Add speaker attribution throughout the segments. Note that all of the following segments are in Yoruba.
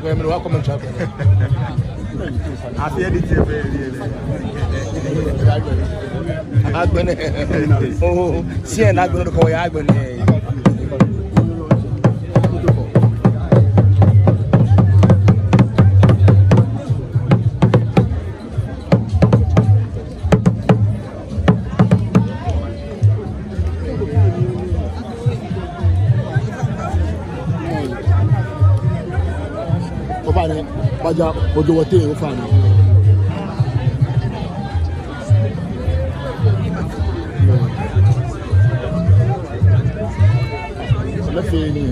Speaker 1: I'm welcome to
Speaker 2: I feel it.
Speaker 1: Oh, see, I'm not going to call you.
Speaker 3: Baja ojo wote o fa na le fe ni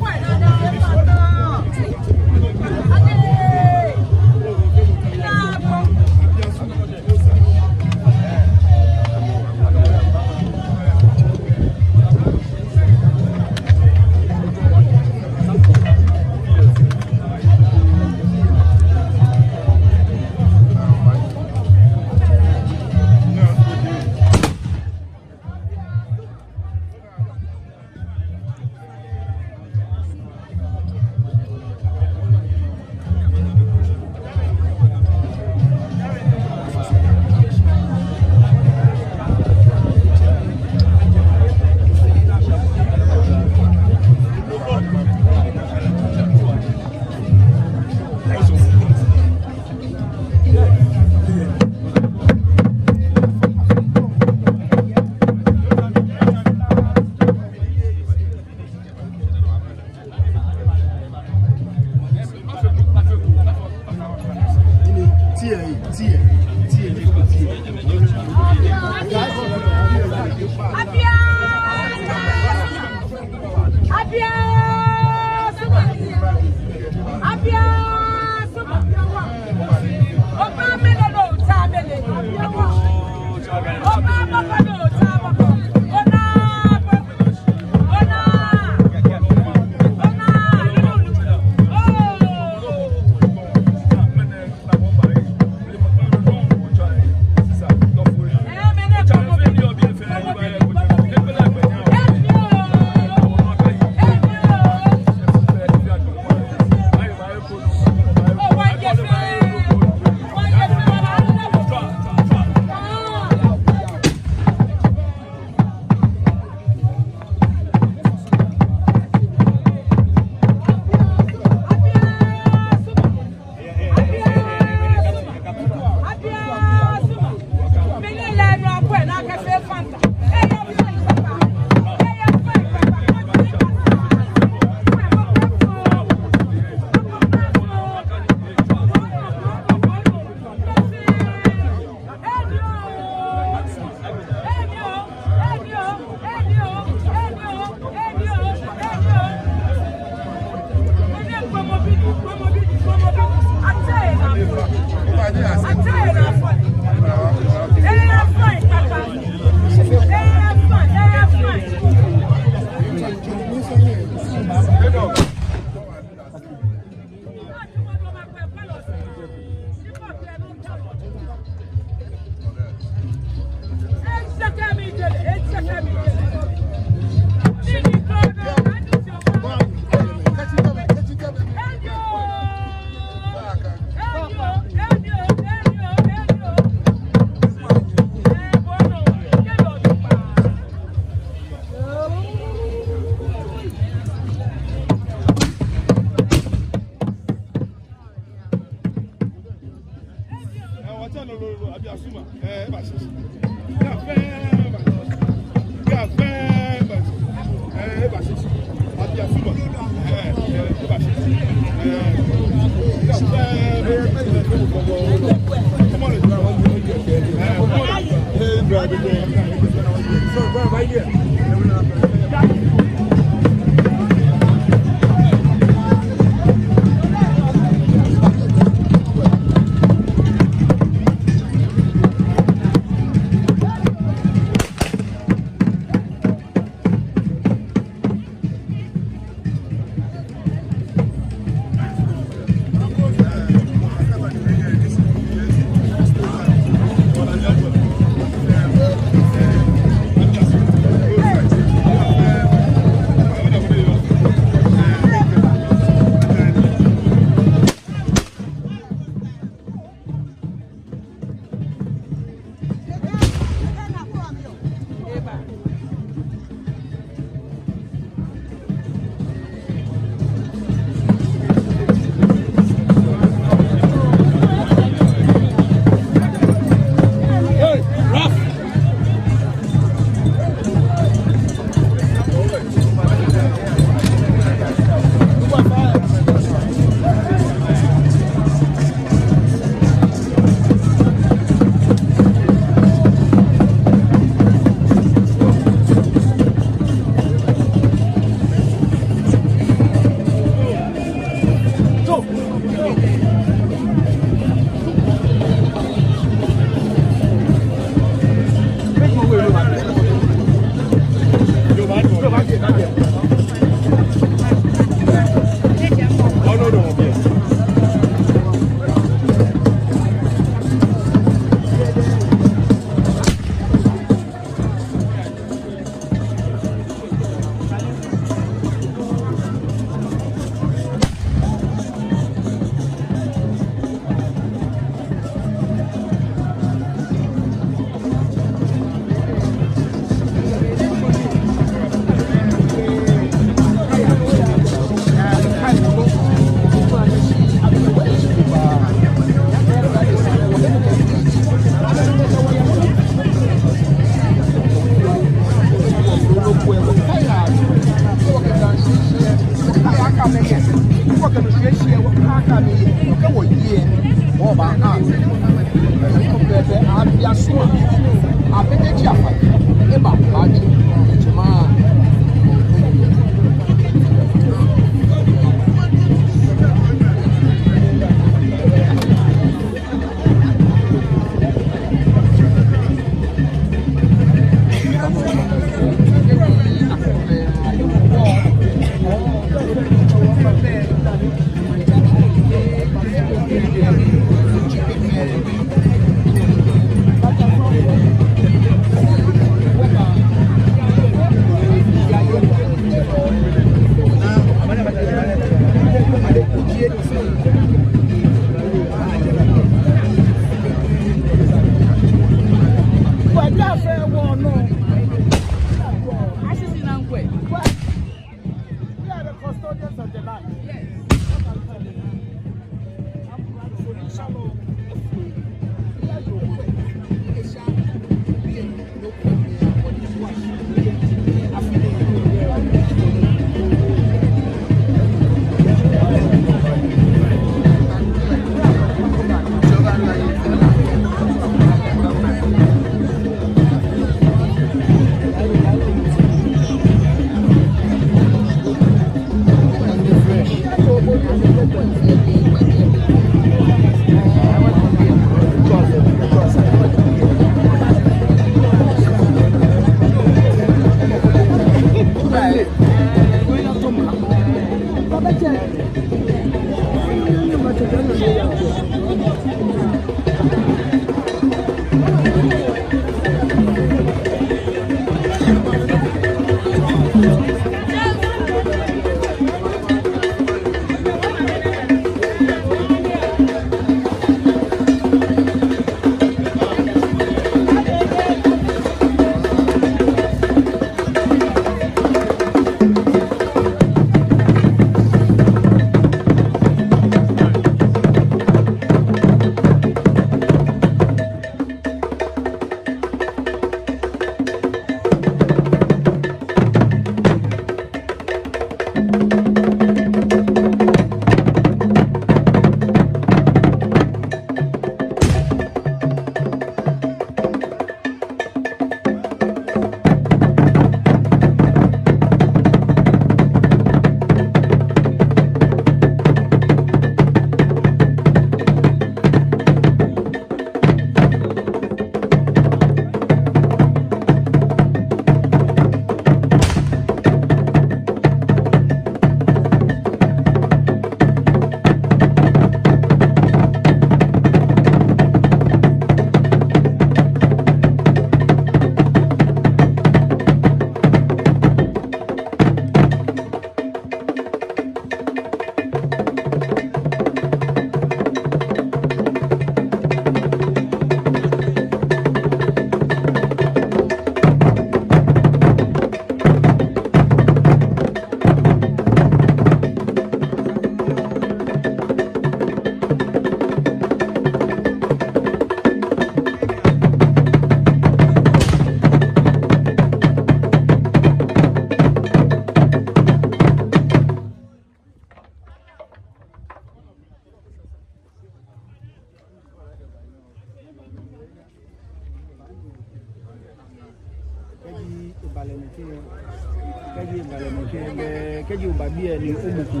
Speaker 2: keji ubabi ni omuku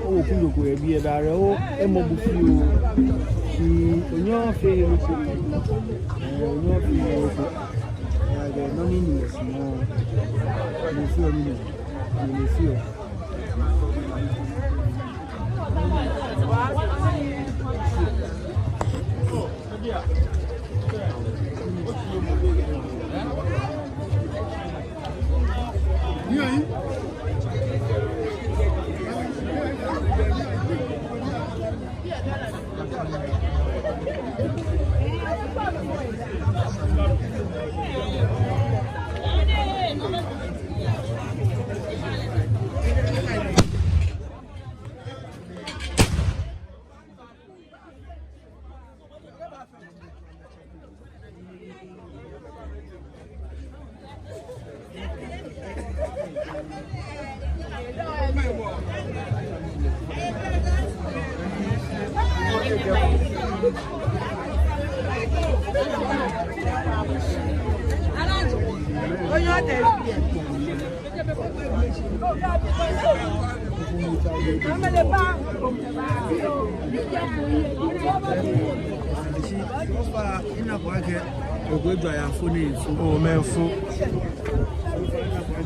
Speaker 2: owoku loko ebi e bare o emobu fi o ki onyo fe loko ya no ni ni si mo ni fi o ni fi o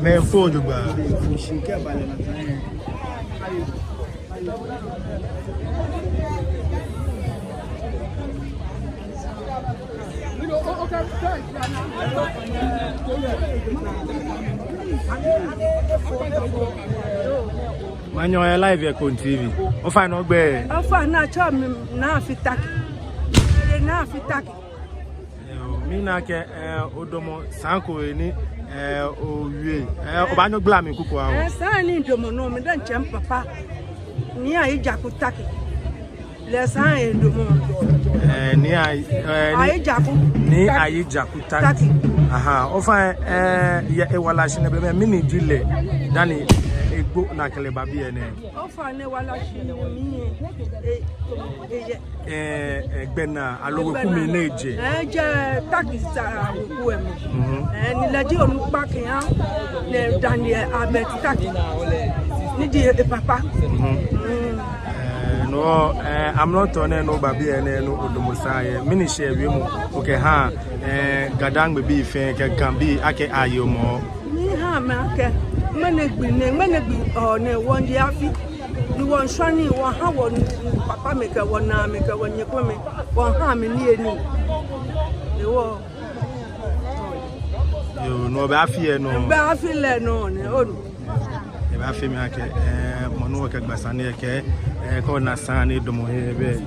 Speaker 4: Menfo jogba Manyo ya live ya Kon TV. O fa no gbe.
Speaker 5: O fa na cho mi na fitaki. Na fitaki.
Speaker 4: Mi na ke odomo sanko ni owie. O ba no gla mi kuko awo.
Speaker 5: Sa ni domo no mi dan chem papa. Ni ayi jakutaki. Le sa e domo.
Speaker 4: Ni ayi
Speaker 5: jaku.
Speaker 4: Ni ayi jakutaki. Aha, o fa ya e wala shine be mini dile dani egbo na kele babi ene.
Speaker 5: O fa ne wala shine mi
Speaker 4: egbena alowo ku mi neje.
Speaker 5: Je taki sara ku emi. Ni laji onu pa kian ne dani abet taki. Ni di papa.
Speaker 4: No, I'm not on no baby and no odomosaye. Mini share we mu. Okay ha gadang be fe can be ake ayo mo.
Speaker 5: Ni ha ma ke. Menegbi ne won di afi. Ni won swani won ha won papa me ke won na me ke won nyeko me. Won ha me ni eni. Ewo.
Speaker 4: Yo no ba afi no.
Speaker 5: Ba afi le no ne onu.
Speaker 4: E ba afi me ake monu ke gbasane ke ko na sane domo hebe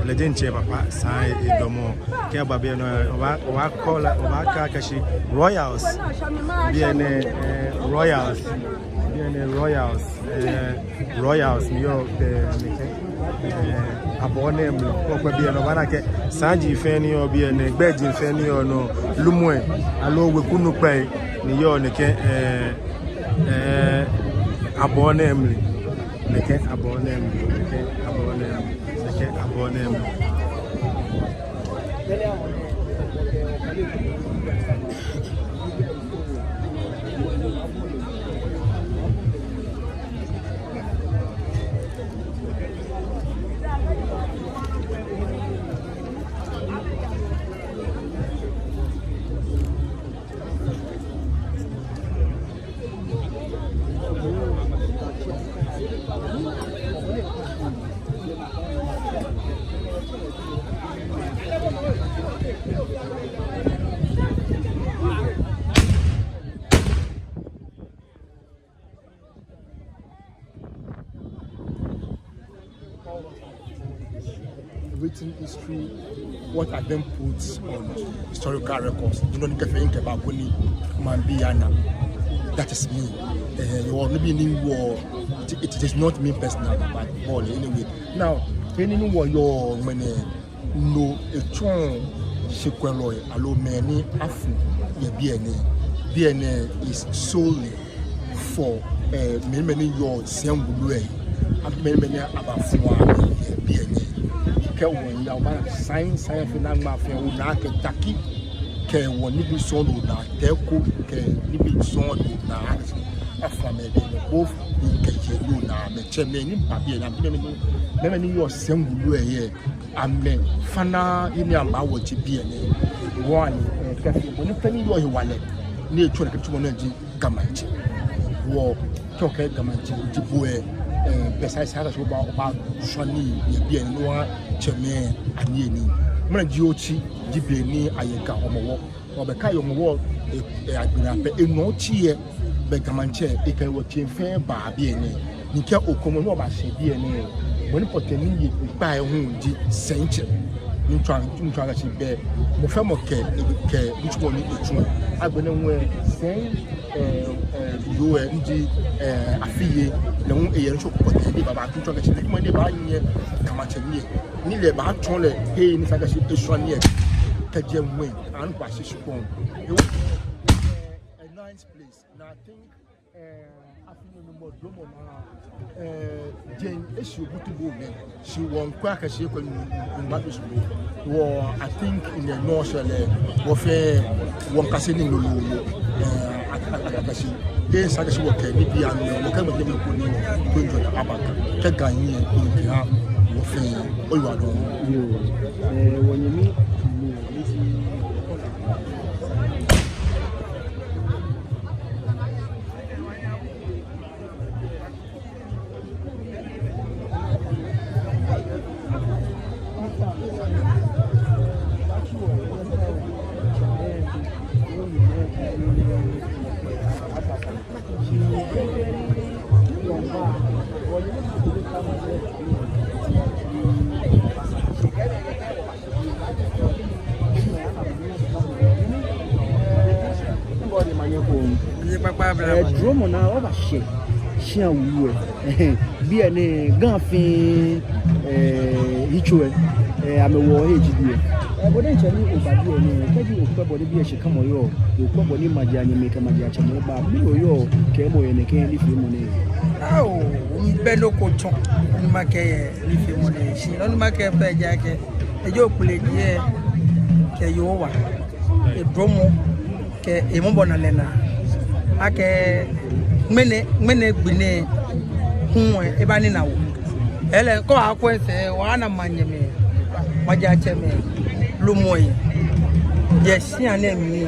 Speaker 4: legenche papa sai domo ke babe no wa call wa ka kashi royals bien royals yo abone mlo ko bien no bana ke sanji fe ni o bien gbeji fe ni no lumwe alo we kunu pe ni yo ne ke abone mlo Leke abonem.
Speaker 3: Written history, what are them put on historical records? You know, that is me. You are maybe in war. It is not me personally, but all anyway. Now, any war your money no a chon sequeloy allo many afu ye BNA is solely for many your same blue and many about BNA. When you are science and mafia, taki ke woni bi so do na teko ke ni bi so do na afame de both in keje do na me cheme ni babie na me ni yo sengulu eye amen fana ini amba wo ti bi ene one ka fi woni pani yo he wale ni echo na ketu mo na ji gamanchi wo toke gamanchi ti boe pesa sa so ba shoni ye bi ene no cheme ani ni mna ji ochi ji bi ni ayeka omowo obeka yo mowo agbira pe enu chi ye be gamanche e kan wo ti fe ba bi ene ni ke okomo no ba se bi ene woni poteni ye pa e hu di senche ni twa ga chi be mo fe mo ke which one ni etu agbene nwe sen yo e ndi afiye na hu e ye nso poteni baba twa ga chi ni mo ni ba nye gamanche ni le ba ton le he ni sa ga chi esu ani e ka je nwe an kwa shi shupon a nice place now I think Jane issue butubu men she won kwaka she ko ngadu so wo I think in the north wo fe won kase ni lulu akakashi den sa she wo ke ni bia no mo ka mo dem ko ni to njo na abaka ke ganyi ko bia wo fe oyo adon wonyemi
Speaker 2: Dromo na oba she wu bi ene ganfin hichwe amewo ejidie boden chani obadi ene kaji okpebo de bi e shika moyo okpebo ni majanya meka maja chamo ba mi oyo ke mo ene ke ni fi mo ne
Speaker 6: awo mbelo ko ton ni make ni fi mo ne shi no make pe ja ke ejo pule die ke yo wa e dromo ke e mo bona lena ake mene gbine hu e ba ni nawo ele ko akwese wa na manyeme maja cheme lumoyi yes ane mi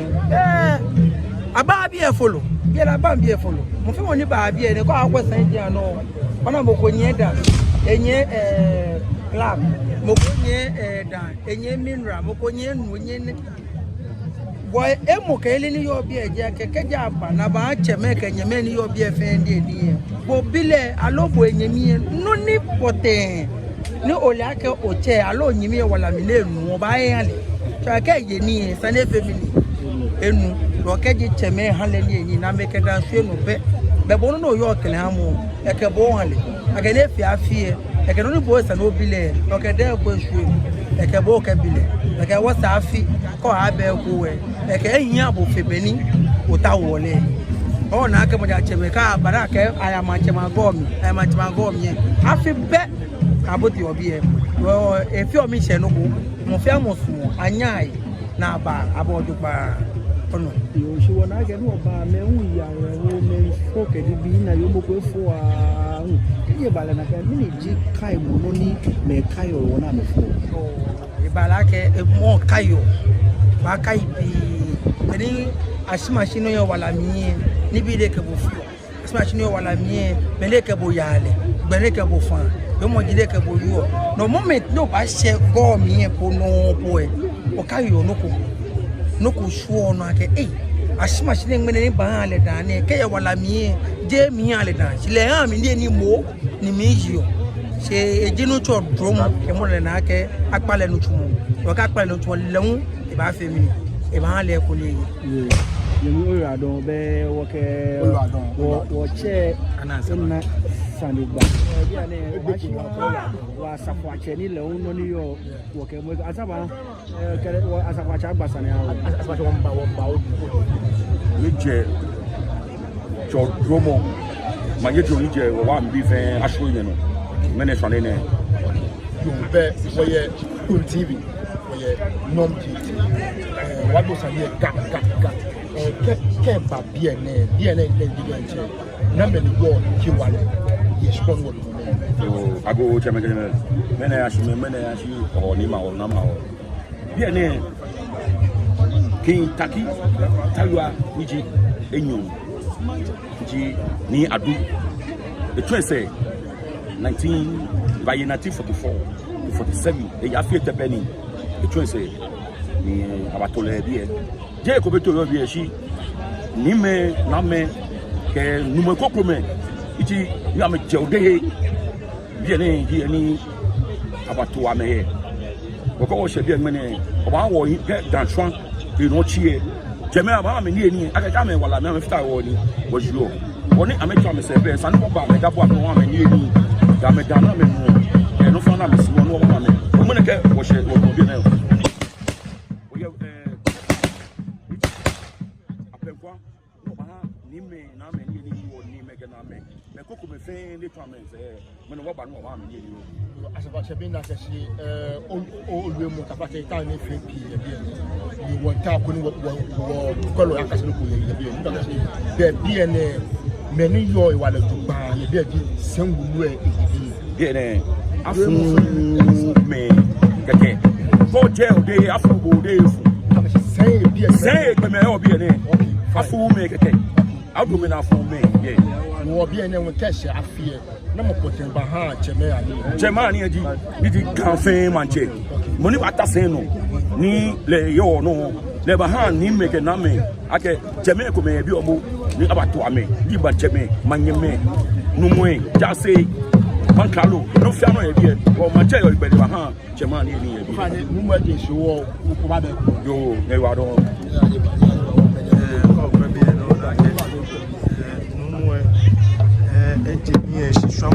Speaker 6: aba bi e follow bi la ba bi e follow mo fe woni ba bi e ne ko akwese dia no ona mo ko nye da enye club mo ko nye dan enye mineral mo ko nye nu nye boy emo ke ele ni yo bi eje keke ja ba na ba cheme ke nyeme ni yo bi e fe ndi edi bo bile alobo enyemi no ni poten ni ole ake oche alo nyimi wala mi le nu ba yan le so ake ye ni sane family enu lo ke je cheme han le ni eni na me ke dan su enu be bo no yo kele ha mo e ke bo han le ake ne fi afie e ke no ni bo sa no bile lo ke de ko su e ke bo ke bile e ke wo sa afi ko ha be ko we e ke yin abo febeni o ta wole o na ke mo ja cheme ka bara ke aya ma chema gomi afi be aboti obi e efi o mi se no bo mo fi amosu anyai na ba abodu pa ono
Speaker 2: yo shi wona ke no ba me hu ya wo me fo ke di bi na yo mo ko fo a ke bala na ke mi ji kai mo no ni me kai o wona me fo
Speaker 6: e bala ke mo kai o ba kai bi beni ashima shino yo wala mi ni bi de ke bo fi ashima shino yo wala mi me le ke bo yale gbere ke bo fan yo mo jide ke bo yo no moment no ba she go mi e po no po e o kai yo no ko shuo no ake ashima shine ngene ni ba ale dane ke ya wala mi je mi ale dan sile ha mi ni mo ni mi yo se ejinu cho dromo ke mo le na ke apale no chumo o ka apale no chumo lehun e ba fe mi e ba le ko le
Speaker 2: yemi o ra don be wo ke wo che anansa na sande gba bi ane wa sapwa che ni le no ni yo wo ke mo asaba ke asaba cha gba sane asaba cha wo ba o
Speaker 7: ni je cho dromo ma ye jo ni je wo wa mbi fe aso yen no mene so ne
Speaker 3: be wo ye TV wo ye nom TV what was a year gap. Can't buy BNA number go Kiwale. Yes, one would
Speaker 7: so I go to many as you or Nima or Nama or BNA King Taki Talua Niji Enyu ni Adu. The train say 1944 to 47. A Yafia Penny. The train say ni Abatole Bie. Jacob to Bie she Nime Name ke Numekokome. Iti Yame Jode Biene Hieni Abatua me. Oko she bien mene. Oba wo get danswan e no chie. Jeme ba me ni aka me wala me fita wo ni was you. Oni amecho me se be san ko ba me da bo no me ni ni. Da me da na me no. E no fa na me si no wo me. O mo ne ke wo she wo bi na. O ye apekwa no ba ni me na me ni ni wo ni me ke na me. Me ko me fe ni twa me se me no wo ba no wa me ni ni.
Speaker 3: Asaba Shabina says we mo ta pate ta ni fe pi e bien ni won ta ko ni wo ko lo akase ko ye bien nda se de bien meni yo e wala tu ba ye bien di sengu lu e
Speaker 7: bien afu me keke ko je o de afu bo de fu say me o bien afu me keke afu me na afu me ye
Speaker 3: wo bien won kese afie na mo poten ba ha
Speaker 7: chema ani edi di kanfen manche moni bata sen no ni le yo no le ba ha ni me ke na me ake cheme ko me bi obo ni abato ame di ba cheme manyeme no moe ja say bankalo no fia no e bi o manche yo igbede ba ha chema ani ni e bi
Speaker 3: fa ni mo de so wo ko ba be
Speaker 7: yo ne wa do
Speaker 4: Engineer, she's from